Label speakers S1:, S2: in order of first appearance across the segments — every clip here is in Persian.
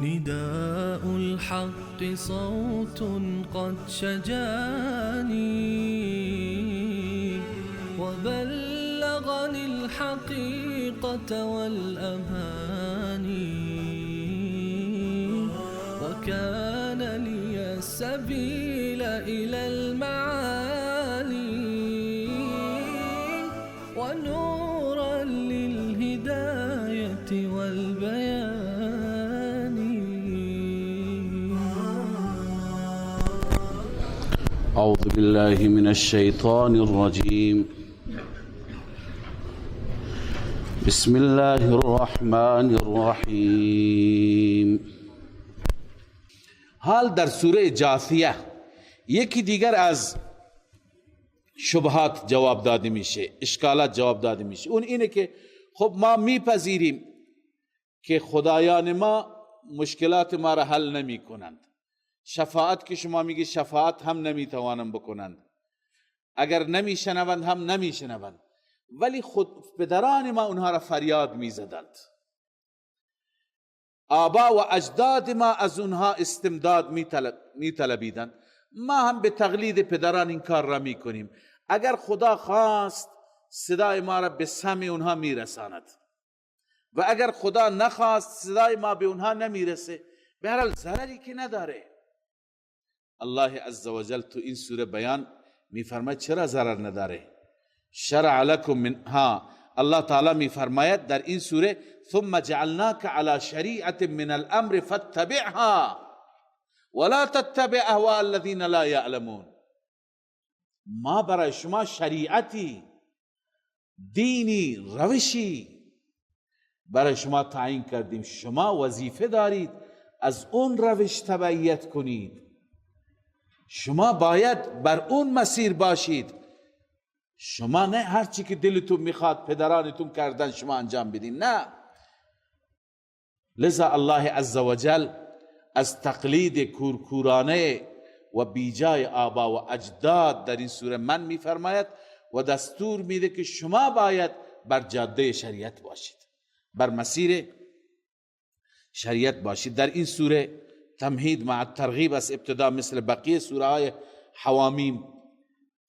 S1: نداء الحق صوت قد شجاني وبلغني الحقيقة والأماني وكان لي السبيل إلى المعالي ونورا للهداية والبيان.
S2: أعوذ بالله من الشيطان الرجيم. بسم الله الرحمن الرحیم. حال در سوره جاثیه یکی دیگر از شبهات جواب داده میشه، اشکالات جواب داده میشه. اون اینه که خب ما میپذیریم که خدایان ما مشکلات ما را حل نمی کنند. شفاعت که شما میگی شفاعت هم نمیتوانند بکنند، اگر نمیشنوند هم نمیشنوند، ولی خود پدران ما اونها را فریاد میزدند، آبا و اجداد ما از اونها استمداد میطلبیدند. ما هم به تقلید پدران این کار را میکنیم. اگر خدا خواست صدای ما را به سمع اونها میرساند و اگر خدا نخواست صدای ما به اونها نمیرسه، به هر حال ضرری که نداره. الله عزوجل تو این سوره بیان میفرماید چرا ضرر نداره. شرع لکم منها، الله تعالی میفرماید در این سوره ثم جعلناک علی شریعت من الامر فاتبعها ولا تتبع اهواء الذین لا یعلمون. ما برای شما شریعتی، دینی، روشی برای شما تعیین کردیم، شما وظیفه دارید از اون روش تبعیت کنید، شما باید بر اون مسیر باشید. شما نه هر چی که دلتون میخواد پدرانتون کردن شما انجام بدین، نه. لذا الله عزوجل از تقلید کورکورانه و بیجای آبا و اجداد در این سوره من میفرماید و دستور میده که شما باید بر جاده شریعت باشید، بر مسیر شریعت باشید. در این سوره تمهید مع الترغیب از ابتدا، مثل بقیه سوره های حوامیم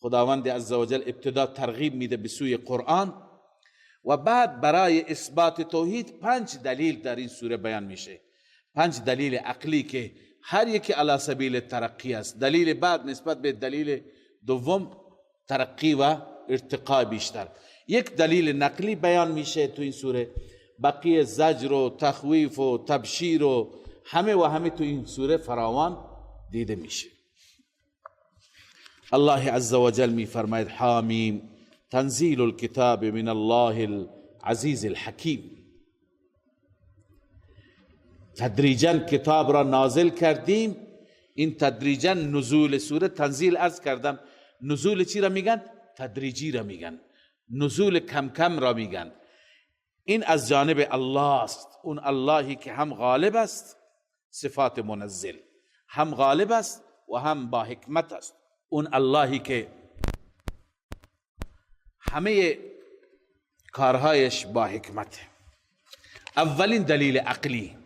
S2: خداوند عزوجل ابتدا ترغیب میده به سوی قرآن و بعد برای اثبات توحید 5 دلیل در این سوره بیان میشه. 5 دلیل عقلی که هر یکی علی سبیل ترقی است. دلیل بعد نسبت به دلیل دوم ترقی و ارتقاء بیشتر. یک دلیل نقلی بیان میشه تو این سوره، بقیه زجر و تخویف و تبشیر و همه تو این سوره فراوان دیده میشه. الله عزوجل می فرماید حامیم تنزیل الكتاب من الله العزیز الحکیم. تدریجا کتاب را نازل کردیم. این تدریجا نزول سوره، تنزیل عرض کردم، نزول چی را میگن؟ تدریجی را میگن، نزول کم کم را میگن. این از جانب الله است، اون اللهی که هم غالب است، صفات منزل، هم غالب است و هم با حکمت است. اون اللهی که همه کارهایش با حکمت. اولین دلیل عقلی،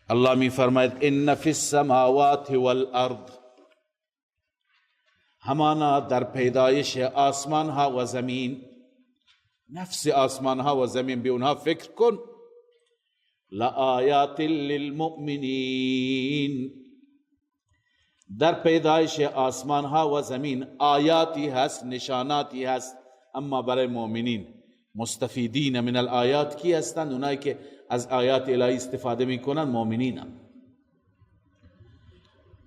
S2: الله می فرماید ان فی السماوات والارض، همانا در پیدایش آسمان ها و زمین، نفس آسمان ها و زمین، به اونها فکر کن. لآیات للمؤمنین، در پیدایش آسمان ها و زمین آیاتی هست، نشاناتی هست، اما برای مؤمنین. مستفیدین من الآیات کی هستند؟ اونایی که از آیات الهی استفاده میکنن مؤمنین.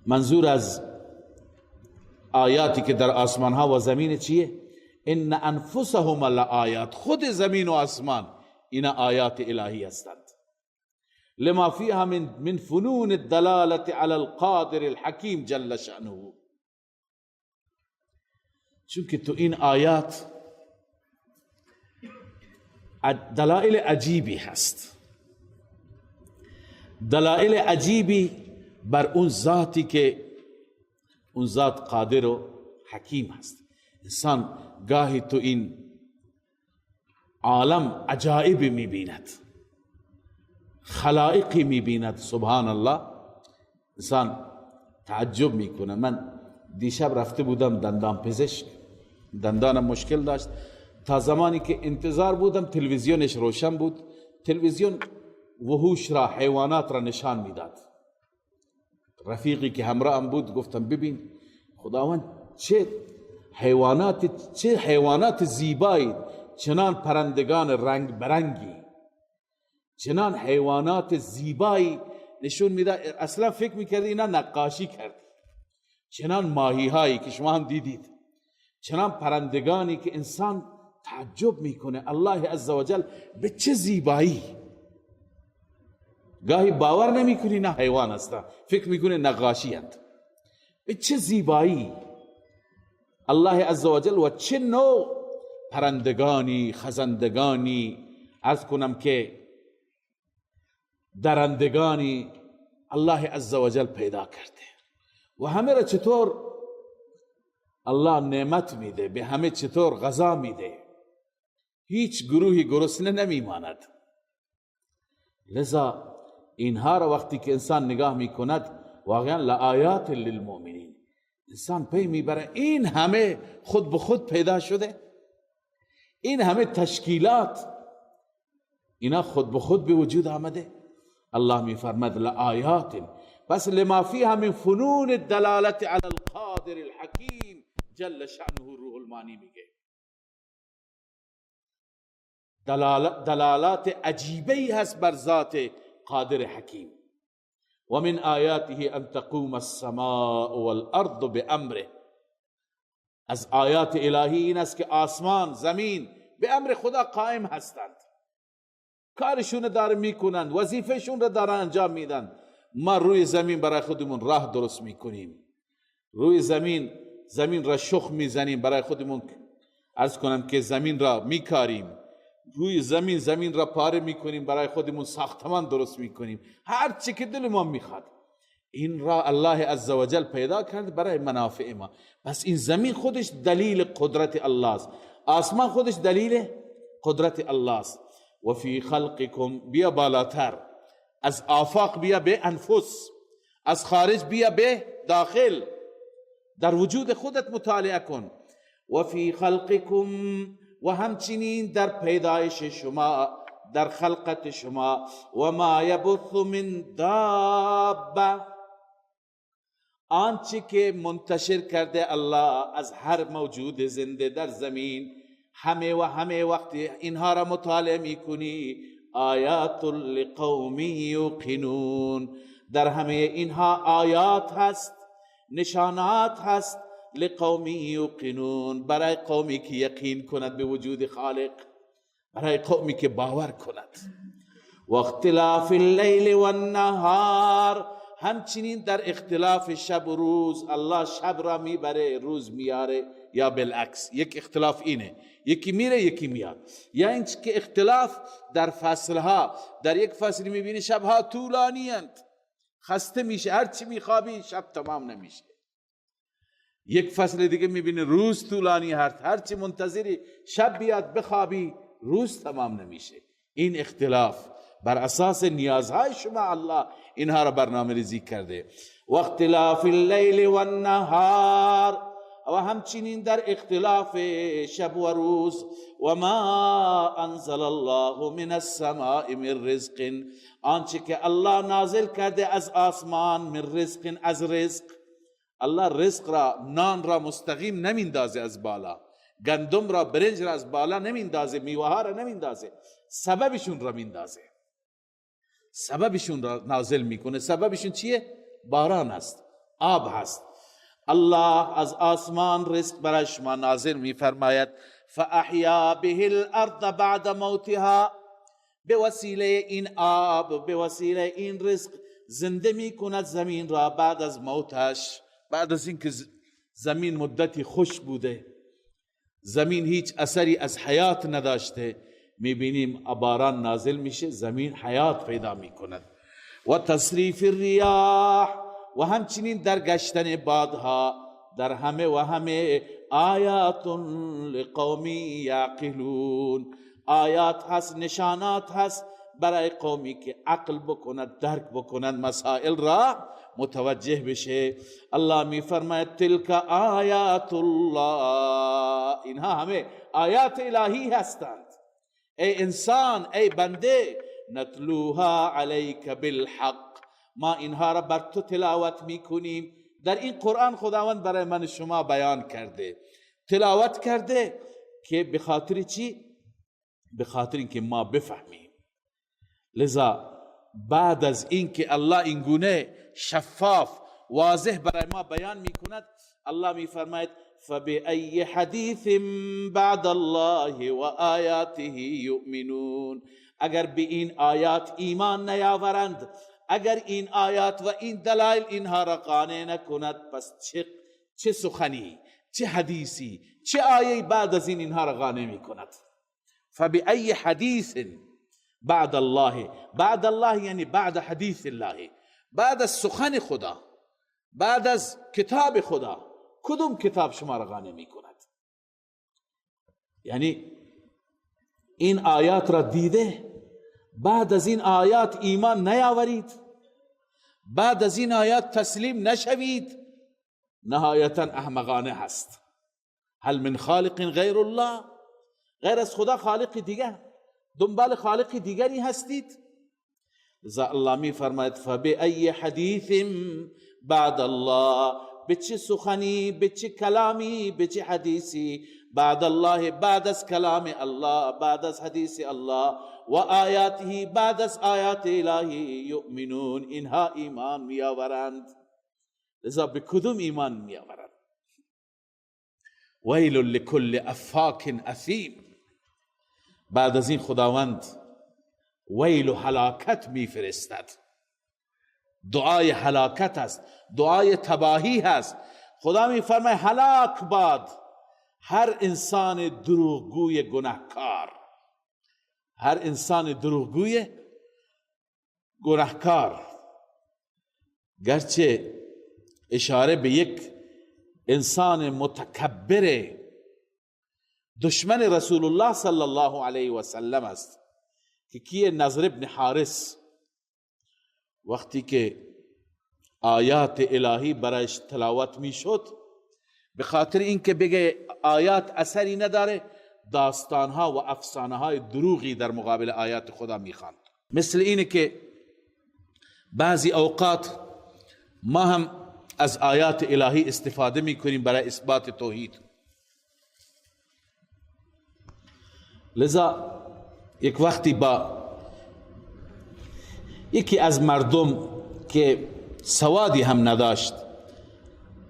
S2: منظور از آیاتی که در آسمان ها و زمین چیه؟ ان انفسهم لآیات، خود زمین و آسمان اینا آیات الهی هستند. لما فيها من فنون الدلالة على القادر الحکیم جل شأنه. چون که تو این آیات دلائل عجیبی هست، دلائل عجیبی بر اون ذاتی که اون ذات قادر و حکیم هست. انسان گاهی تو این عالم عجائب میبیند، خلائقی میبیند، سبحان الله، انسان تعجب میکنه. من دیشب رفته بودم دندان پزشک، دندانم مشکل داشت، تا زمانی که انتظار بودم تلویزیونش روشن بود، تلویزیون وحوش را، حیوانات را نشان میداد. رفیقی که همراهم بود گفتم ببین خداوند چه حیوانات زیبایی، چنان پرندگان رنگ برنگی، چنان حیوانات زیبایی نشون میده، اصلا فکر میکردی اینا نقاشی کردی. چنان ماهی هایی که شما هم دیدید، چنان پرندگانی که انسان تعجب میکنه الله عزوجل به چه زیبایی. گاهی باور نمیکنی نه حیوان هستن، فکر میکنه نقاشی هست. به چه زیبایی الله عزوجل و چه نوع پرندگانی، خزندگانی، عرض کنم که درندگانی الله عزوجل پیدا کرده و همه را چطور الله نعمت میده، به همه چطور غذا میده، هیچ گروهی گرسنه نمیماند. لذا اینها را وقتی که انسان نگاه میکند واقعا لآیات للمؤمنین، انسان پی میبره این همه خود به خود پیدا شده، این همه تشکیلات اینا خود به خود به وجود آمده. الله میفرماد لآیات، بس لما فیها من فنون الدلالت علی القادر الحکیم جل شأنه. روح المانی میگه دلالات عجیبی هست بر ذات قادر حکیم. و من آیاته ان تقوم السماء والارض بامره، از آیات الهی این است که آسمان زمین به امر خدا قائم هستند، کارشون داره میکنند، وظیفهشون رو دارن انجام میدن. ما روی زمین برای خودمون راه درست میکنیم، روی زمین را شخم میزنیم برای خودمون، عرض کنم که زمین را میکاریم، روی زمین را پاره میکنیم برای خودمون، ساختمان درست میکنیم، هر چی که دل ما میخواد. این را الله عزوجل پیدا کرد برای منافع ما. پس این زمین خودش دلیل قدرت الله است، آسمان خودش دلیل قدرت الله است. و فی خلقکم، بیا بالاتر، از آفاق بیا به انفس، از خارج بیا به داخل، در وجود خودت مطالعه کن. و فی خلقکم، و همچنین در پیدایش شما، در خلقت شما. و ما یبث من دابه، آنچه که منتشر کرده الله از هر موجود زنده در زمین، همه وقت اینها را مطالعه میکنی، آیات لقوم یوقنون، در همه اینها آیات هست، نشانات هست، لقوم یوقنون، برای قومی که یقین کند به وجود خالق، برای قومی که باور کند. و اختلاف اللیل و النهار، همچنین در اختلاف شب و روز، الله شب را میبره روز میاره، یا بالعکس. یک اختلاف اینه، یکی میره یکی میاد. یا این که اختلاف در فصلها، در یک فصل میبینی شبها طولانی اند، خسته میشه، هرچی میخوابی شب تمام نمیشه. یک فصل دیگه میبینی روز طولانی، هرچی منتظری شب بیاد بخوابی روز تمام نمیشه. این اختلاف بر اساس نیازهای شما الله اینها را برنامه ریزی کرده. و اختلاف اللیل و النهار، و همچنین در اختلاف شب و روز. و ما انزل الله من السماء من رزق، آنچه که الله نازل کرده از آسمان، من رزق، از رزق. الله رزق را، نان را مستقیم نمیندازه از بالا، گندم را، برنج را از بالا نمیندازه، میوه ها را نمیندازه، سببشون را میندازه، سببشون را نازل میکنه. سببشون چیه؟ باران است، آب هست. الله از آسمان رزق برای شما نازل میفرماید. فاحیا به الارض بعد موتها، به وسیله این آب، به وسیله این رزق زنده می کند زمین را بعد از موتش. بعد از اینکه زمین مدتی خشک بوده، زمین هیچ اثری از حیات نداشته، میبینیم باران نازل میشه، زمین حیات پیدا میکند. و تصریف الریاح، و همچنین در گشتن بادها، در همه و همه آیات لقومی یعقلون، آیات هست، نشانات هست برای قومی که عقل بکند، درک بکند، مسائل را متوجه بشه. الله می فرماید تلک آیات الله، اینها همه آیات الهی هستند. ای انسان، ای بنده، نتلوها علیک بالحق، ما اینها را بر تو تلاوت میکنیم. در این قرآن خداوند برای من شما بیان کرده، تلاوت کرده که به خاطر چی؟ به خاطر اینکه ما بفهمیم. لذا بعد از اینکه الله این گونه شفاف واضح برای ما بیان میکند، الله میفرماید فبأي حدیث بعد الله و آیاته یؤمنون، اگر به این آیات ایمان نیاورند، اگر این آیات و این دلائل اینها را قانع نکند، پس چه سخنی، چه حدیثی، چه آیه بعد از این اینها را قانع میکند؟ فبأي حدیث بعد الله، بعد الله یعنی بعد حدیث الله، بعد از سخن خدا، بعد از کتاب خدا، کدوم کتاب شما را قانع میکند؟ یعنی این آیات را دیده، بعد از این آیات ایمان نیاورید، بعد از این آیات تسلیم نشوید، نهایتا احمقانه هست. هل من خالق غیر الله، غیر از خدا خالق دیگر، دنبال خالق دیگری هستید؟ لذا الله می فرماید فبأي حدیث بعد الله، به چه سخنی، به چه کلامی، به چه حدیثی بعد الله، بعد از کلام الله، بعد از حدیث الله، و آیاته، بعد از آیات الهی، یؤمنون، اینها ایمان میآورند. لذا به کدوم ایمان میآورند؟ ویل لکل افاک اثیم، بعد از این خداوند ویل و هلاکت میفرستد. دعای هلاکت است، دعای تباهی هست. خدا میفرماید هلاک باد هر انسان دروغگوی گناهکار، هر انسان دروغگوی گناهکار. گرچه اشاره به یک انسان متکبر دشمن رسول الله صلی الله علیه و سلم است که کیه؟ نضر ابن حارس. وقتی که آیات الهی برایش تلاوت می شد، به خاطر اینکه بگه آیات اثری نداره، داستانها و افسانه‌های دروغی در مقابل آیات خدا می خواند. مثل اینه که بعضی اوقات ما هم از آیات الهی استفاده می کنیم برای اثبات توحید. لذا یک وقتی با یکی از مردم که سوادی هم نداشت،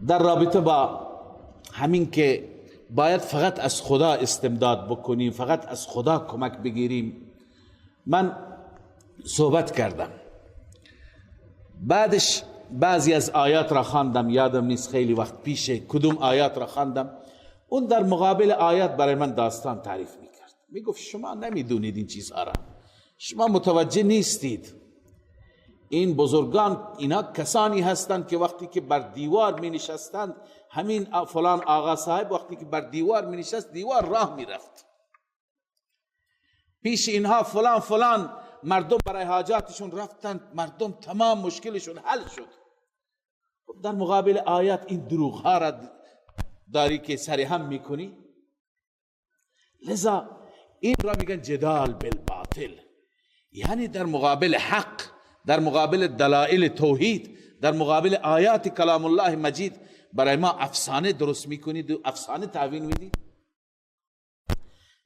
S2: در رابطه با همین که باید فقط از خدا استمداد بکنیم، فقط از خدا کمک بگیریم، من صحبت کردم. بعدش بعضی از آیات را خواندم، یادم نیست خیلی وقت پیشه کدوم آیات را خواندم. اون در مقابل آیات برای من داستان تعریف میکرد. میگفت شما نمیدونید این چیزها را، شما متوجه نیستید. این بزرگان اینا کسانی هستند که وقتی که بر دیوار می نشستند، همین فلان آقا صاحب وقتی که بر دیوار می نشست، دیوار راه می رفت. پیش اینها فلان فلان مردم برای حاجاتشون رفتند، مردم تمام مشکلشون حل شد. در مقابل آیات این دروغ ها را داری که سرهم می کنی. لذا این را میگن جدال بالباطل، یعنی در مقابل حق، در مقابل دلائل توحید، در مقابل آیات کلام الله مجید برای ما افسانه درست میکنید و افسانه تعویل میدید.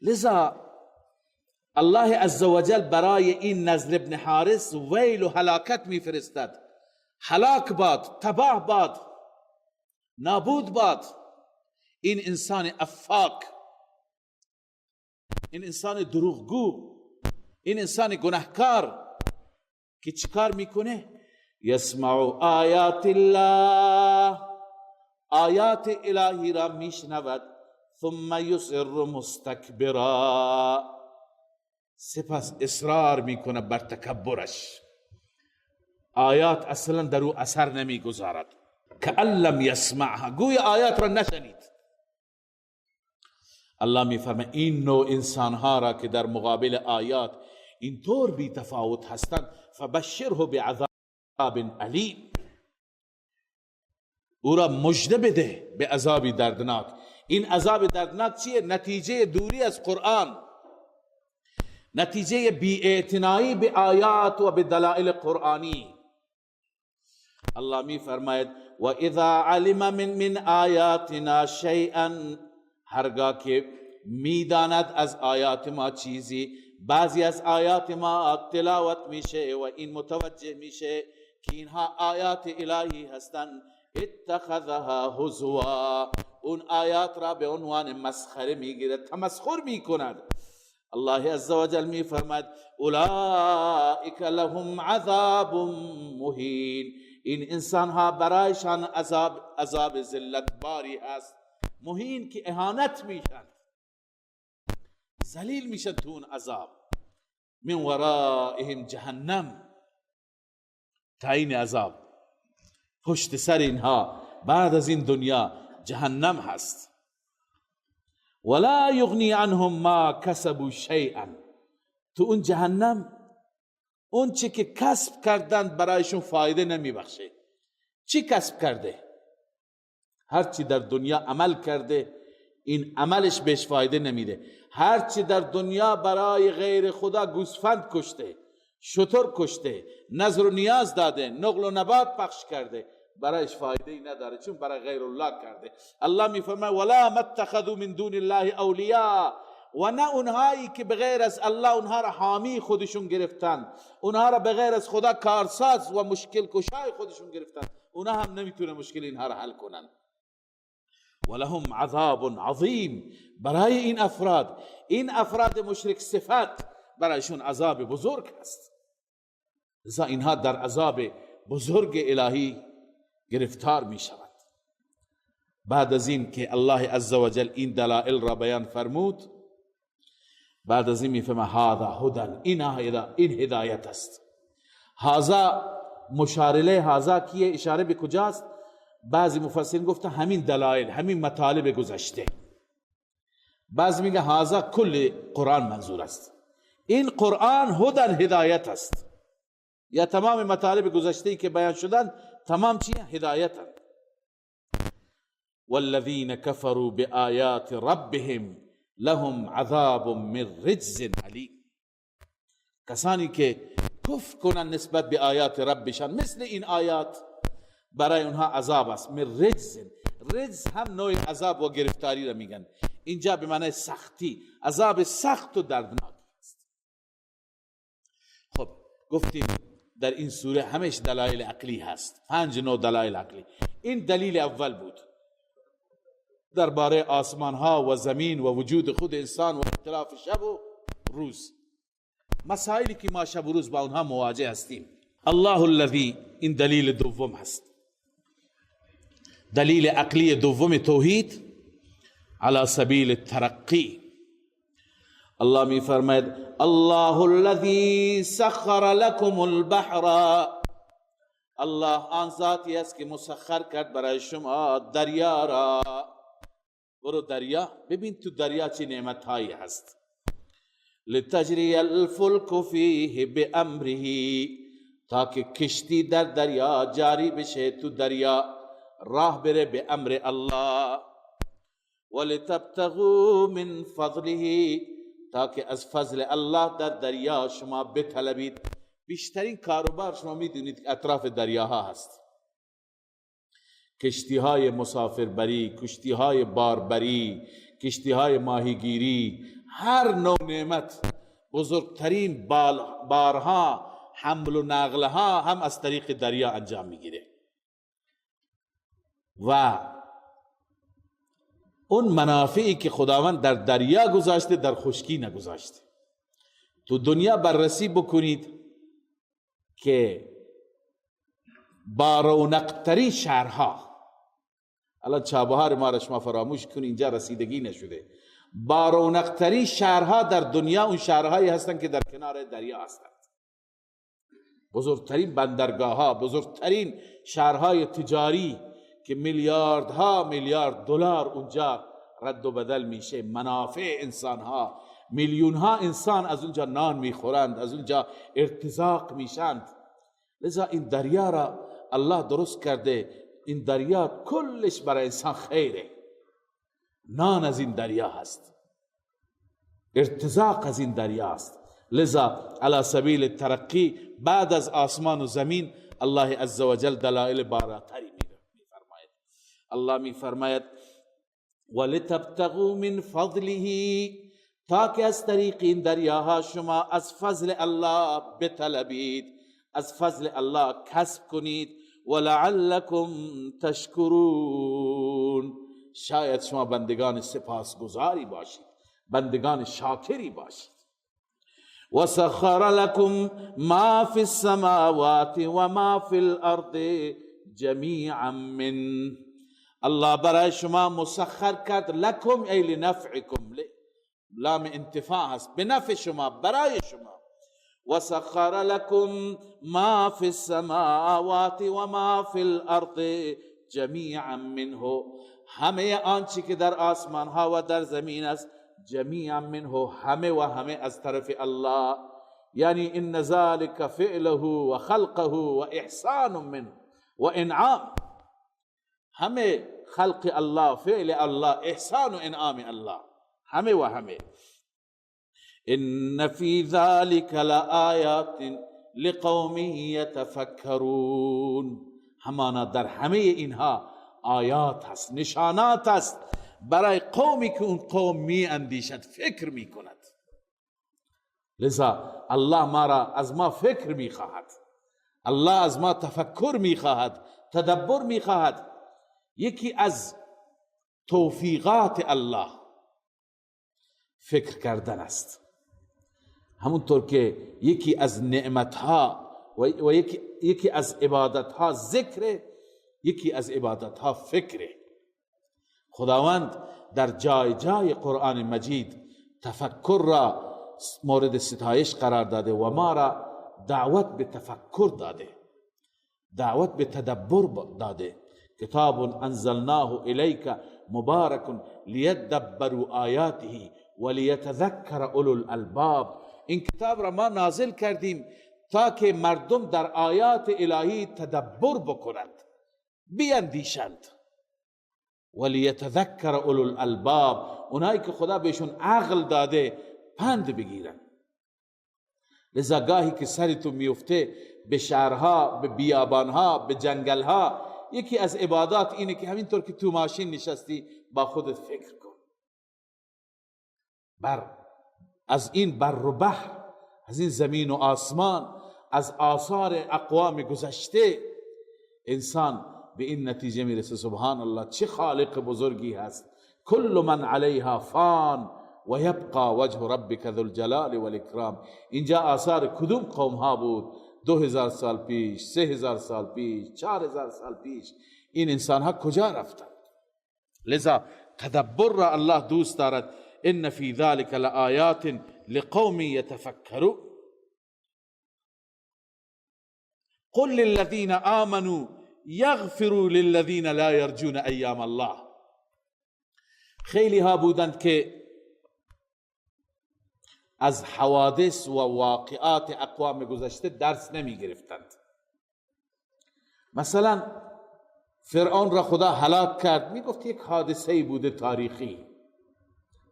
S2: لذا الله عزوجل برای این نضر ابن حارس ویل و هلاکت میفرستد. هلاک باد، تباه باد، نابود باد این انسان افاک، این انسان دروغگو، این انسان گناهکار که چیکار میکنه؟ یسمع آیات الله، آیات الهی را میشنود، ثم یصر مستکبرا، سپس اصرار میکنه بر تکبرش، آیات اصلا در او اثر نمیگذارد، کأن لم یسمعها، گویا آیات را نشنید. الله میفرمه این نوع انسانها را که در مقابل آیات اینطور بی تفاوت هستند، فبشره بعذاب علیم، او را مژده بده به عذابی دردناک. این عذاب دردناک چیه؟ نتیجه دوری از قرآن، نتیجه بی‌اعتنایی به آیات و به دلائل قرآنی. الله می فرماید و اذا علم من آیاتنا شیئا، هرگاه که میداند از آیات ما چیزی، بعضی از آیات ما تلاوت میشه و این متوجه میشه که اینها آیات الهی هستند، اتخذها هزوا، اون آیات را به عنوان مسخره میگیرد، تمسخر میکند. الله عزوجل می فرماید اولئک لهم عذاب مهین، این انسان ها برایشان عذاب ذلت باری هست، مهین که اهانت میشن، ذلیل میشن تو اون عذاب. من ورائهم جهنم، تعیین عذاب پشت سر اینها بعد از این دنیا جهنم هست. ولا یغنی عنهم ما کسبوا شیئا، تو اون جهنم اون چی که کسب کردن برایشون فایده نمیبخشه. چی کسب کرده؟ هرچی در دنیا عمل کرده این عملش بهش فایده نمیده. هرچی در دنیا برای غیر خدا گوسفند کشته، شتر کشته، نظر و نیاز داده، نقل و نبات پخش کرده، برایش فایده ای نداره، چون برای غیر الله کرده. الله میفرماید ولا متخذوا من دون الله اولیاء، و نه اونهایی که بغیر از الله اونها را حامی خودشون گرفتن، اونها را بغیر از خدا کارساز و مشکل کشای خودشون گرفتن، اونها هم نمیتونه مشکل اینها را حل کنن. ولهم عذاب عظیم، برای این افراد مشرک صفت برایشون عذاب بزرگ هست. لذا اینها در عذاب بزرگ الهی گرفتار می شود. بعد از این که الله عزوجل این دلائل را بیان فرمود، بعد از این می فهمه هذا هدن، این هدایت است. هذا مشارله، هذا کیه؟ اشاره به کجاست؟ بعضی مفسرین گفتن همین دلائل، همین مطالب گذشته. بعضی میگه هذا کل قرآن منظور است. این قرآن هدن، هدایت است، یا تمام مطالب گذشته که بیان شدن تمام چیه؟ هدایتند. والذین کفروا بآیات ربهم لهم عذاب من رجز علیم، کسانی که کفر کنن نسبت به آیات ربشان، مثل این آیات برای اونها عذاب است. من رجز، رجز هم نوع عذاب و گرفتاری را میگن، اینجا به معنی سختی، عذاب سخت و دردناک است. خب گفتیم در این سوره همش دلایل عقلی هست، 5 نوع دلایل عقلی. این دلیل اول بود درباره آسمان ها و زمین و وجود خود انسان و اختلاف شب و روز، مسائلی که ما شب و روز با اونها مواجه هستیم. الله الذی، این دلیل دوم هست، دلیل عقلی دوم توحید على سبیل الترقی. الله می فرماید الله الذی سخر لكم البحر، الله آن ذاتی است که مسخر کرد برای شما دریا را. برو دریا ببین تو دریا چه نعمت هایی هست. لتجری الفلک فیه بامره، تاکه کشتی در دریا جاری بشه، تو دریا راه بره به امر الله. ولتبتغوا من فضله، تاکه از فضل الله در دریا شما بطلبید. بیشترین کاروبار شما میدونید اطراف دریاها هست، کشتی های مسافربری، کشتی های باربری، کشتی های ماهیگیری، هر نوع نعمت، بزرگترین بارها، حمل و نقلها هم از طریق دریا انجام میگیره. و اون منافعی که خداوند در دریا گذاشته در خشکی نگذاشته. تو دنیا بررسی بکنید که با رونق‌ترین شهرها، الان چابهار ما را شما فراموش کنید، اینجا رسیدگی نشده، با رونق‌ترین شهرها در دنیا اون شهرهایی هستند که در کنار دریا هستند. بزرگترین بندرگاه ها، بزرگترین شهرهای تجاری که میلیاردها میلیارد دلار اونجا رد و بدل میشه، منافع انسان ها، میلیون ها انسان از اونجا نان میخورند، از اونجا ارتزاق میشند. لذا این دریا را الله درست کرده، این دریا کلش برای انسان خیره. نان از این دریا هست، ارتزاق از این دریا است. لذا علی سبیل ترقی بعد از آسمان و زمین الله عزوجل دلائل بالاتری میفرماید. الله میفرماید ولتبتغوا من فضله، تاکه از طریق این دریاها شما از فضل الله بطلبید، از فضل الله کسب کنید. ولعلکم تشکرون، شاید شما بندگان سپاسگزاری باشید، بندگان شاکری باشید. وسخر لكم ما في السماوات وما في الارض جميعا من، الله برای شما مسخر کرد، لکم ای لنفعکم، لام انتفاع هست، به نفع شما، برای شما. وسخر لكم ما في السماوات وما في الارض جميعا منه، همه آنچه که در آسمان ها و در زمین است، جمیعا منه، همه و همه از طرف الله. یعنی ان ذلك فعله و خلقه و احسان منه و انعام، همه خلق الله، فعل الله، احسان و انعام الله، همه و همه. ان فی ذلك لآیات لقوم یتفکرون، همانا در همه اینها آیات هست، نشانات هست برای قومی که اون قوم می اندیشد، فکر می کند. لذا الله ما را از ما فکر می خواهد، الله از ما تفکر می خواهد، تدبر می خواهد. یکی از توفیقات الله فکر کردن است، همونطور که یکی از نعمتها و یکی از عبادتها ذکر، یکی از عبادتها فکره. خداوند در جای جای قرآن مجید تفکر را مورد ستایش قرار داده و ما را دعوت به تفکر داده، دعوت به تدبر داده. کتاب انزلناه الیک مبارک لیدبروا آیاته ولیتذکر اولو الالباب، این کتاب را ما نازل کردیم تا که مردم در آیات الهی تدبر بکنند، بیندیشند. ولیتذکر اولو الالباب، اونایی که خدا بهشون عقل داده پند بگیرن. لذا گاهی که سرتون میفته به شهرها، به بیابانها، به جنگلها، یکی از عبادات اینه که همینطور که تو ماشین نشستی با خودت فکر کن، از این بر و بحر، از این زمین و آسمان، از آثار اقوام گذشته انسان به این نتیجه میرسه سبحان الله چه خالق بزرگی هست. کل من علیها فان و یبقى وجه ربک ذو الجلال والاکرام. اینجا آثار کدوم قوم ها بود؟ 2000 سال پیش، 3000 سال پیش، 4000 سال پیش. این انسان ها کجا رفتند؟ لذا تدبر را الله دوست دارد. ان فی ذلک لآیات لقوم یتفکرون. قل للذین آمنوا یغفروا للذین لا یرجون ایام الله. خیلی ها بودند که از حوادث و واقعات اقوام گذشته درس نمی گرفتند. مثلا فرعون را خدا هلاک کرد، می گفت یک حادثه بوده تاریخی،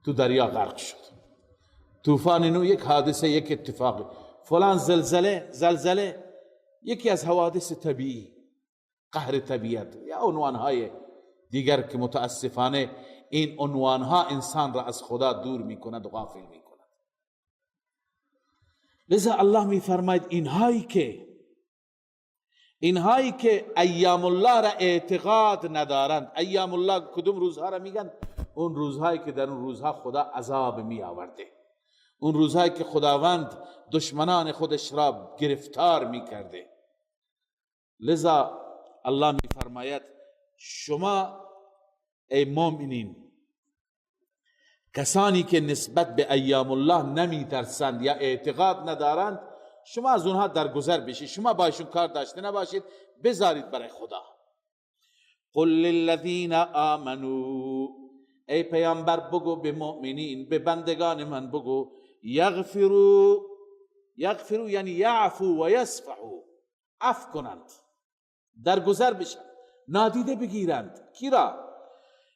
S2: تو دریا غرق شد. طوفان نو یک حادثه، یک اتفاقی. فلان زلزله یکی از حوادث طبیعی، قهر طبیعت یا عنوانهای دیگر که متاسفانه این عنوانها انسان را از خدا دور می کند و غافل می کند. لذا الله می فرماید اینهایی که ایام الله را اعتقاد ندارند. ایام الله کدوم روزها را میگن؟ اون روزهایی که در اون روزها خدا عذاب می آورده، اون روزهایی که خداوند دشمنان خودش را گرفتار می کرده. لذا الله می فرماید شما ای مؤمنین، کسانی که نسبت به ایام الله نمی ترسند یا اعتقاد ندارند، شما از اونها درگذر بشید، شما باشون کار داشته نباشید، بذارید برای خدا. قل للذین آمنوا، ای پیامبر بگو به مؤمنین، به بندگان من بگو، یغفروا یعنی یعفو و یصفحوا، عفو کنند، درگذر بشند، نادیده بگیرند. کی را؟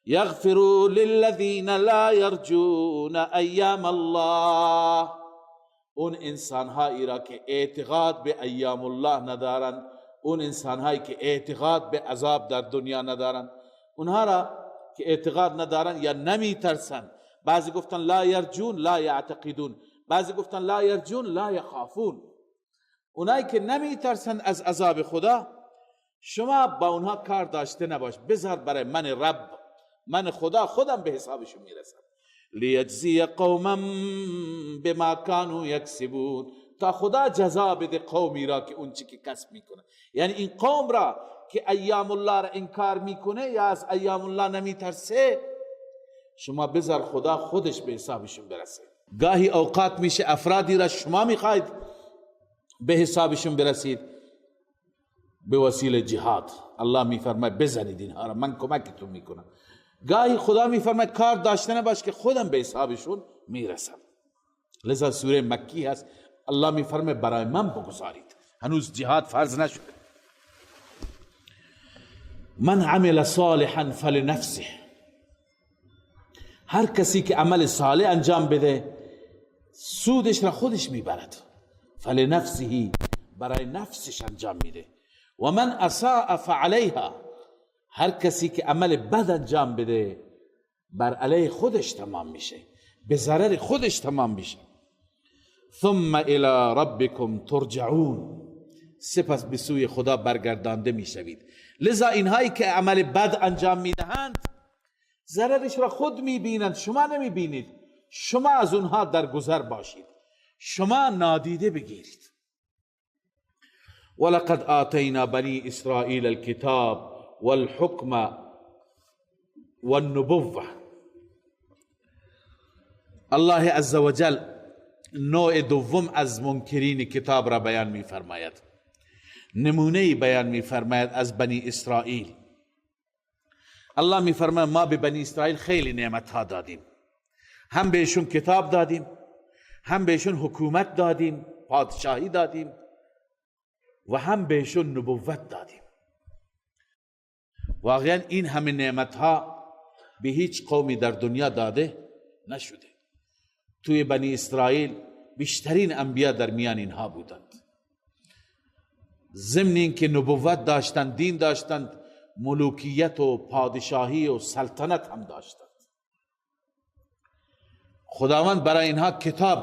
S2: یغفروا للذین لا یرجون ایام الله، اون انسانهایی را که اعتقاد به ایام الله ندارند، اون انسانهایی که اعتقاد به عذاب در دنیا ندارند، اونها را که اعتقاد ندارند یا نمی ترسند. بعضی گفتن لا یرجون لا یعتقدون، بعضی گفتن لا یرجون لا یخافون. اونایی که نمی ترسند از عذاب خدا، شما با اونها کار داشته نباش، بذار برای من رب، من خدا خودم به حسابشون میرسم. لیجزی قوما بما کانوا یکسبون، تا خدا جزا بده قومی را که اون چی که کسب میکنه. یعنی این قوم را که ایام الله را انکار میکنه یا از ایام الله نمیترسه، شما بذار خدا خودش به حسابشون برسه. گاهی اوقات میشه افرادی را شما میخواید به حسابشون برسید به وسیله جهاد. الله میفرماید بزنید اینها را، من کمکتون میکنم. گاهی خدا میفرماید کار داشته نباش که خودم به حسابشون میرسم. لذا سوره مکی هست، الله میفرماید برای من بگذارید، هنوز جهاد فرض نشده. من عمل صالحا فلنفسه، هر کسی که عمل صالح انجام بده سودش را خودش میبرد. فلنفسه، برای نفسش انجام میده. و من اساء فعلیها، هر کسی که عمل بد انجام بده بر علیه خودش تمام میشه، به ضرر خودش تمام میشه. ثم الى ربکم ترجعون، سپس به سوی خدا برگردانده میشوید. لذا اینهایی که عمل بد انجام میدهند ضررش را خود میبینند، شما نمیبینید. شما از اونها درگذر باشید، شما نادیده بگیرید. ولقد آتینا بنی اسرائیل الكتاب والحکم والنبوة. الله عزوجل نوع دوم از منکرین کتاب را بیان می فرماید، نمونه بیان می فرماید از بنی اسرائیل. الله می فرماید ما به بنی اسرائیل خیلی نعمت ها دادیم، هم بهشون کتاب دادیم، هم بهشون حکومت دادیم، پادشاهی دادیم، و هم بهشون نبوت دادیم. واقعا این همه نعمت ها به هیچ قومی در دنیا داده نشده. توی بنی اسرائیل بیشترین انبیا در میان اینها بودند. ضمن این که نبوت داشتند، دین داشتند، ملوکیت و پادشاهی و سلطنت هم داشتند. خداوند برای اینها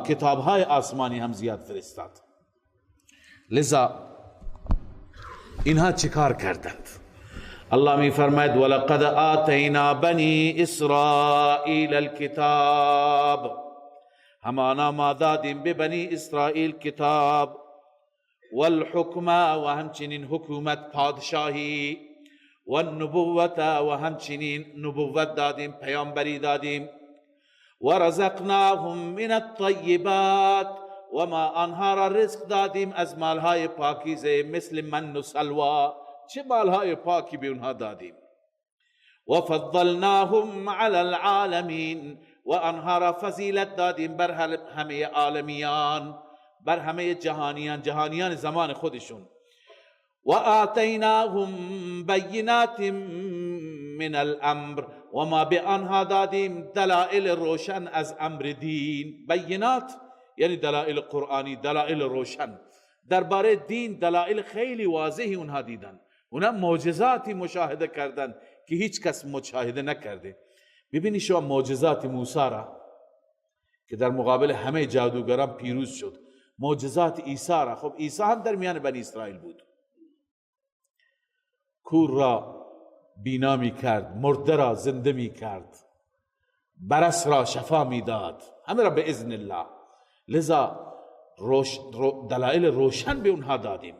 S2: کتابهای آسمانی هم زیاد فرستاد. لذا اینها چیکار کردند؟ الله می فرماید ولقد آتینا بنی اسرائیل الكتاب، همانا ما دادیم به بنی اسرائیل کتاب، والحکم، و همچنین حکومت پادشاهی، والنبوت، و همچنین نبوت دادیم، پیامبری دادیم، ورزقناهم من الطیبات، و ما آنها را رزق دادیم از مالهای پاکیزه، مثل من و سلوا. چه مالهای پاکی به اونها دادیم. و فضلناهم علی العالمین، و آنها را فضیلت دادیم بر همه عالمیان، بر همه جهانیان زمان خودشون. و آتیناهم بینات من الامر، و ما به آنها دادیم دلائل روشن از امر دین. بینات یعنی دلائل قرآنی، دلائل روشن درباره دین، دلائل خیلی واضحی اونها دیدن. اونها معجزاتی مشاهده کردن که هیچ کس مشاهده نکرده. ببینی شما معجزات موسی را که در مقابل همه جادوگران پیروز شد، معجزات عیسی را، خب عیسی هم در میان بنی اسرائیل بود، کور را بینا می کرد، مرده را زنده می کرد، برس را شفا می داد، همه را به اذن الله. لذا دلائل روشن به اونها دادیم.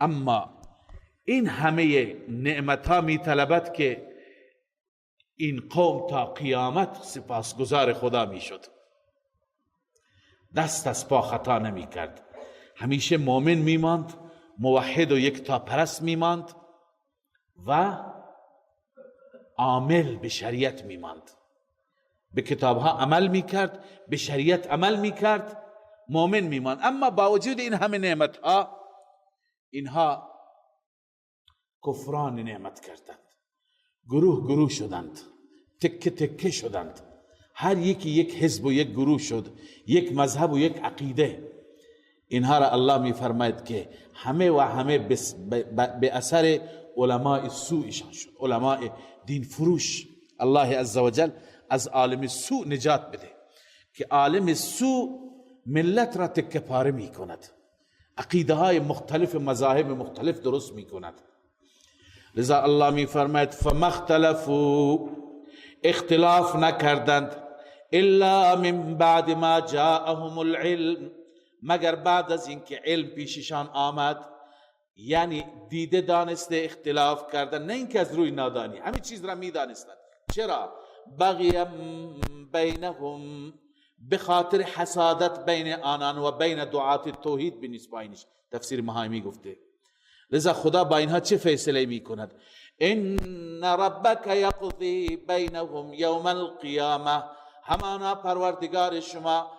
S2: اما این همه نعمت ها می طلبد که این قوم تا قیامت سپاسگزار خدا می شد، دست از پا خطا نمی کرد، همیشه مؤمن می ماند، موحد و یکتا پرست می ماند و عامل به شریعت می ماند، به کتابها عمل می کرد، به شریعت عمل می کرد، مؤمن می ماند. اما با وجود این همه نعمت ها اینها کفران نعمت کردند، گروه گروه شدند، تکه تکه شدند، هر یکی یک حزب و یک گروه شد، یک مذهب و یک عقیده. اینها را الله می فرماید که همه و همه به اثر علماء سوءشان شد، علماء دین فروش. الله عزوجل از عالم سوء نجات بده که عالم سوء ملت را تکه پاره می کند، عقیده های مختلف، مذاهب مختلف درست می کند. لذا الله می فرماید فما اختلفوا، اختلاف نکردند، الا من بعد ما جاءهم العلم، مگر بعد از اینکه علم پیششان آمد. یعنی دیده دانسته اختلاف کردن، نه اینکه از روی نادانی، همه چیز را می دانستند. چرا؟ بغی بینهم، به خاطر حسادت بین آنان و بین دعات توحید به نسبت. تفسیر مهامی گفته. لذا خدا با اینها چه فیصله می کند؟ ان ربک یقضی بینهم یوم القیامه، همانا پروردگار شما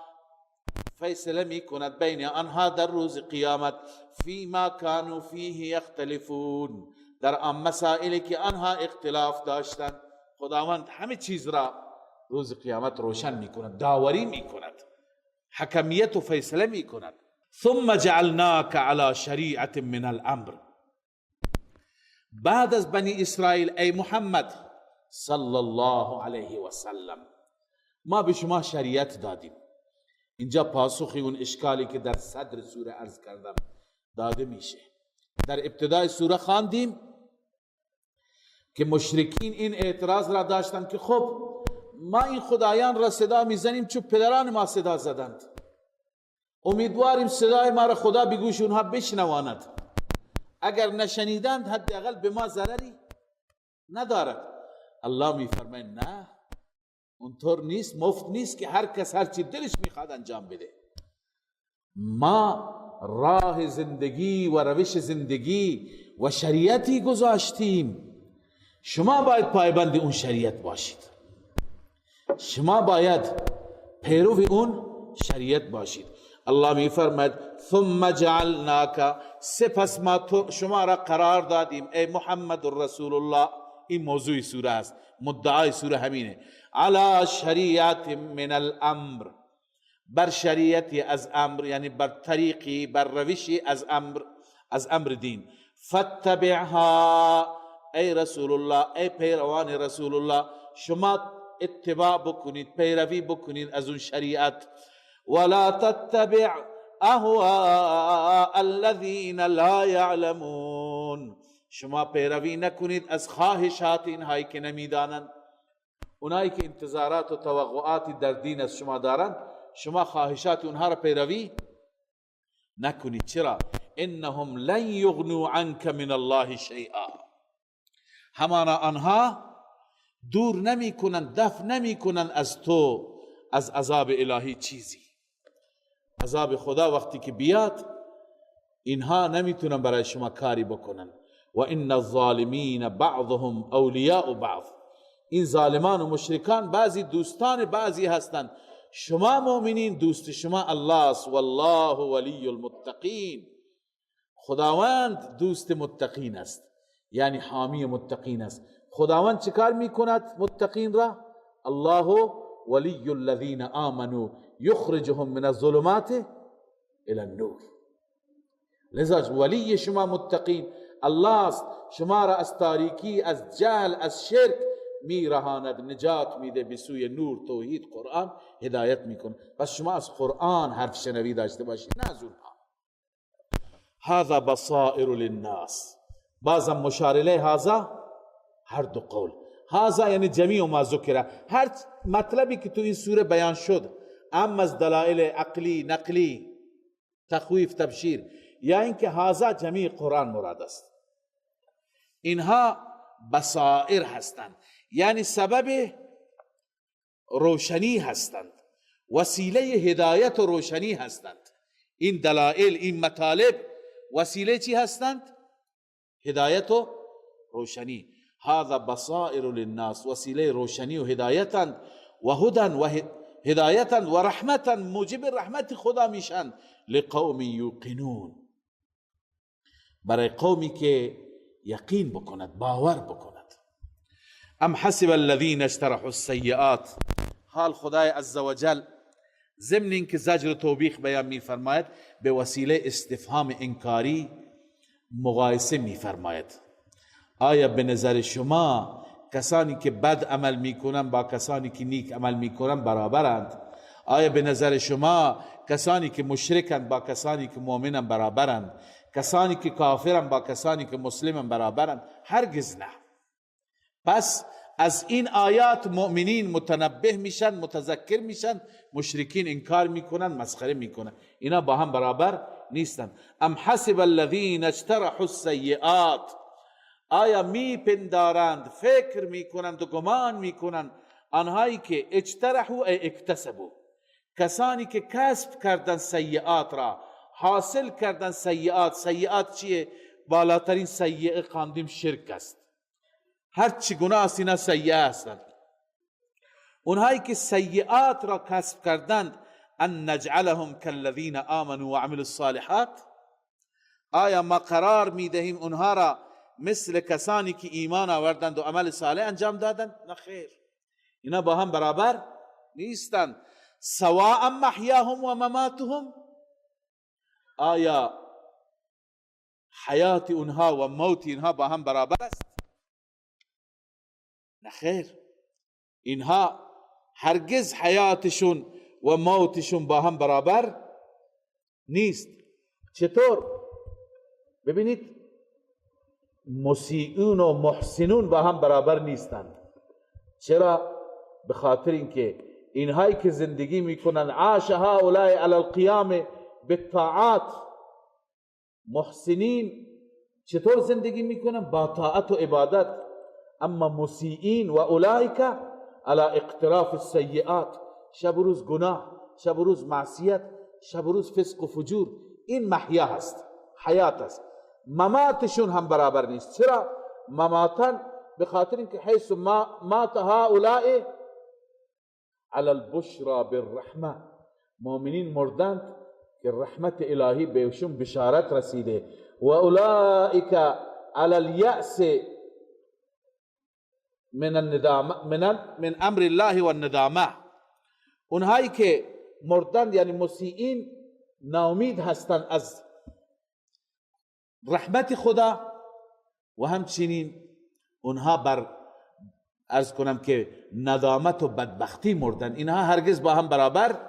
S2: فیصله می کند بین آنها در روز قیامت، فیما کانوا فیه یختلفون، در آن مسائلی که آنها اختلاف داشتند. خداوند همه چیز را روز قیامت روشن می کند، داوری می کند، حکمیت و فیصله می کند. ثم جعلناک علی شریعت من الامر، بعد از بنی اسرائیل ای محمد صلی الله علیه و سلم ما به شما شریعت دادیم. اینجا پاسخی اون اشکالی که در صدر سوره عرض کردم داده میشه. در ابتدای سوره خواندیم که مشرکین این اعتراض را داشتن که خب ما این خدایان را صدا میزنیم چون پدران ما صدا زدند، امیدواریم صدای ما را خدا به گوش اونها بشنواند، اگر نشنیدند حداقل به ما ضرری ندارد. الله میفرماید نه، اونطور نیست، مفت نیست که هر کس هر چی دلش میخواد انجام بده. ما راه زندگی و روش زندگی و شریعتی گذاشتیم، شما باید پایبند اون شریعت باشید، شما باید پیرو اون شریعت باشید. الله می فرماید ثم جعلناک، سپس ما شما را قرار دادیم ای محمد رسول الله، این موضوع سوره است، مدعای سوره همینه، علی شریعت من الامر، بر شریعتی از امر، یعنی بر طریقی، بر روشی از امر دین. فاتبعها، ای رسول الله، ای پیروان رسول الله، شما اتباع بکنید، پیروی بکنید از اون شریعت. ولا تتبع اهواء الذین لا یعلمون، شما پیروی نکنید از خواهشات اینهایی که نمیدانند، اونایی که انتظارات و توقعاتی در دین از شما دارند، شما خواهشات اونها را پیروی نکنید. چرا؟ انهم لن یغنوا عنک من الله شیئا، همانا آنها دور نمی کنند، دفع نمی کنند از تو، از عذاب الهی چیزی. عذاب خدا وقتی که بیاد اینها نمیتونن برای شما کاری بکنن. و ان الظالمین بعضهم اولیاء بعض، این ظالمان و مشرکان بعضی دوستان بعضی هستند. شما مؤمنین دوست شما الله است، والله ولی المتقین، خداوند دوست متقین است، یعنی حامی متقین است. خداوند چیکار میکند متقین را؟ الله ولی الذین آمنوا یخرجهم من الظلمات الى النور. لذا ولی شما متقین الله است، شما را از تاریکی، از جهل، از شرک میرهاند، نجات میده، به سوی نور، توحید، قرآن هدایت میکنه. پس شما از قرآن حرف شنوی داشته باشید، نه از اونها. هذا بصائر للناس، بازم مشار الیه هذا، هر دو قول، هذا یعنی جمیع ما ذکره، هر مطلبی که تو این سوره بیان شد اما از دلائل عقلی نقلی تخویف تبشیر یا اینکه هذا جمیع قرآن مراد است. اینها بصائر هستند، یعنی سبب روشنی هستند، وسیله هدایت و روشنی هستند. این دلائل، این مطالب وسیله چی هستند؟ هدایت و روشنی. هذا بصائر للناس، وسیله روشنی و هدایتند، و هدن و هدایتند و رحمتند، موجب رحمت خدا میشن. لقوم یوقنون، برای قومی که یقین بکند، باور بکند. ام حسب الذین اجترحوا السیئات، حال خدای عزوجل ضمن اینکه زجر و توبیخ بیان میفرماید به وسیله استفهام انکاری مقایسه میفرماید. آیا به نظر شما کسانی که بد عمل میکنن با کسانی که نیک عمل میکنن برابرند؟ آیا به نظر شما کسانی که مشرکند با کسانی که مؤمنند برابرند؟ کسانی که کافرند با کسانی که مسلمند برابرند؟ هرگز نه. پس از این آیات مؤمنین متنبه میشن، متذکر میشن، مشرکین انکار میکنن، مسخره میکنن. اینا با هم برابر نیستن. ام حسب الذین اجترحوا السیئات، آیا میپندارند، فکر میکنند و گمان میکنند آنهایی که اجترحوا ای اکتسبوا، کسانی که کسب کردن سیئات را، حاصل کردن سیئات. سیئات چیه؟ بالاترین سیئه خواندیم شرک است. هر چی گناه است اینا سیئه هستند. اونهایی که سیئات را کسب کردند، ان نجعلهم کالذین آمنوا وعملوا الصالحات، آیا ما قرار میدهیم اونها را مثل کسانی که ایمان آوردند و عمل صالح انجام دادند؟ نه خیر، اینا با هم برابر نیستند. سواء محیاهم و مماتهم، آیا حیات اونها و موت اینها با هم برابر است؟ نه خیر، اینها هرگز حیاتشون و موتشون با هم برابر نیست. چطور؟ ببینید، مسیئون و محسنون با هم برابر نیستند. چرا؟ به خاطر اینکه اینهایی که زندگی میکنن عاش هؤلاء علی القیام بالطاعات، محسنین چطور زندگی میکنن؟ با طاعت و عبادت. اما مسیئین و اولئک علی اقتراف السیئات، شب و روز گناه، شب و روز معصیت، شب و روز فسق و فجور. این محیا هست، حیات است. مماتشون هم برابر نیست. چرا؟ مماتن به خاطر اینکه حیث مات هؤلاء علی البشرى بالرحمه، مؤمنین مردند که رحمت الهی بهشون بشارت رسیده. و اولئک علی الیأس من امر الله و الندامه، اونهایی که مردند یعنی مسیئین ناامید هستند از رحمت خدا، و همچنین اونها بر عرض کنم که ندامت و بدبختی مردن. اینها هرگز با هم برابر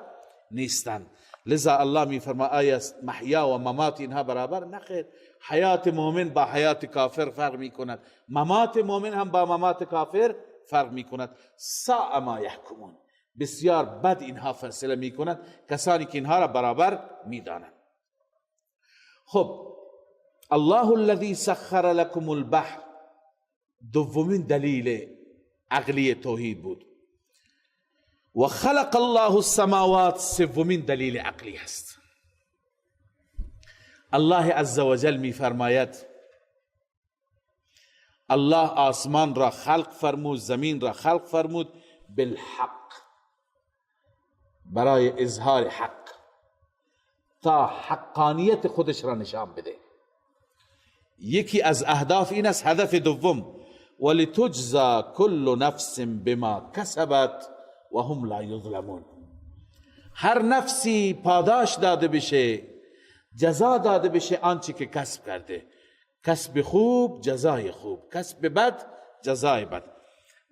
S2: نیستند. لذا الله می فرماید آیا محیا و ممات اینها برابر؟ نخیر، حیات مؤمن با حیات کافر فرق می کند، ممات مؤمن هم با ممات کافر فرق می کند. ساء ما یحکمون، بسیار بد اینها فیصله می کند کسانی که اینها را برابر می دانند. خب، الله الذي سخر لكم البحر دومین دلیل عقلی توحید بود. و خلق الله السماوات سومین دلیل عقلی است. الله عزوجل می فرماید الله آسمان را خلق فرمود، زمین را خلق فرمود بالحق، برای اظهار حق، تا حقانیت خودش را نشان بده. یکی از اهداف این است، هدف دوم، ولتجزا كل نفس بما کسبت و هم لا یظلمون، هر نفسی پاداش داده بشه، جزا داده بشه آنچه که کسب کرده. کسب خوب جزای خوب، کسب بد جزای بد.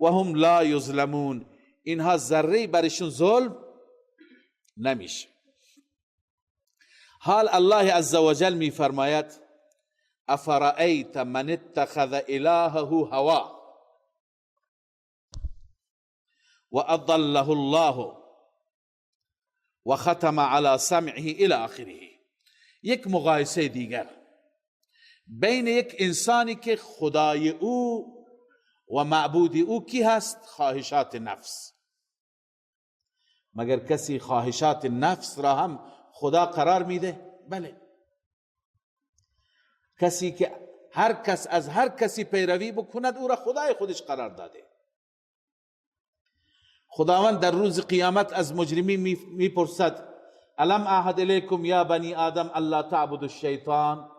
S2: و هم لا یظلمون، اینها ذره برشون ظلم نمیشه. حال الله عزوجل می فرماید افرأیت من اتخذ الهه هواه و اضله الله و ختم على سمعه الى آخره. یک مقایسه دیگر بین یک انسانی که خدای او و معبود او کی هست؟ خواهشات نفس. مگر کسی خواهشات نفس را هم خدا قرار میده؟ بله. کسی که هر کس از هر کسی پیروی بکند او را خدای خودش قرار داده. خداوند در روز قیامت از مجرمین میپرسد الم اعهد الیکم یا بنی آدم الا تعبدوا الشیطان.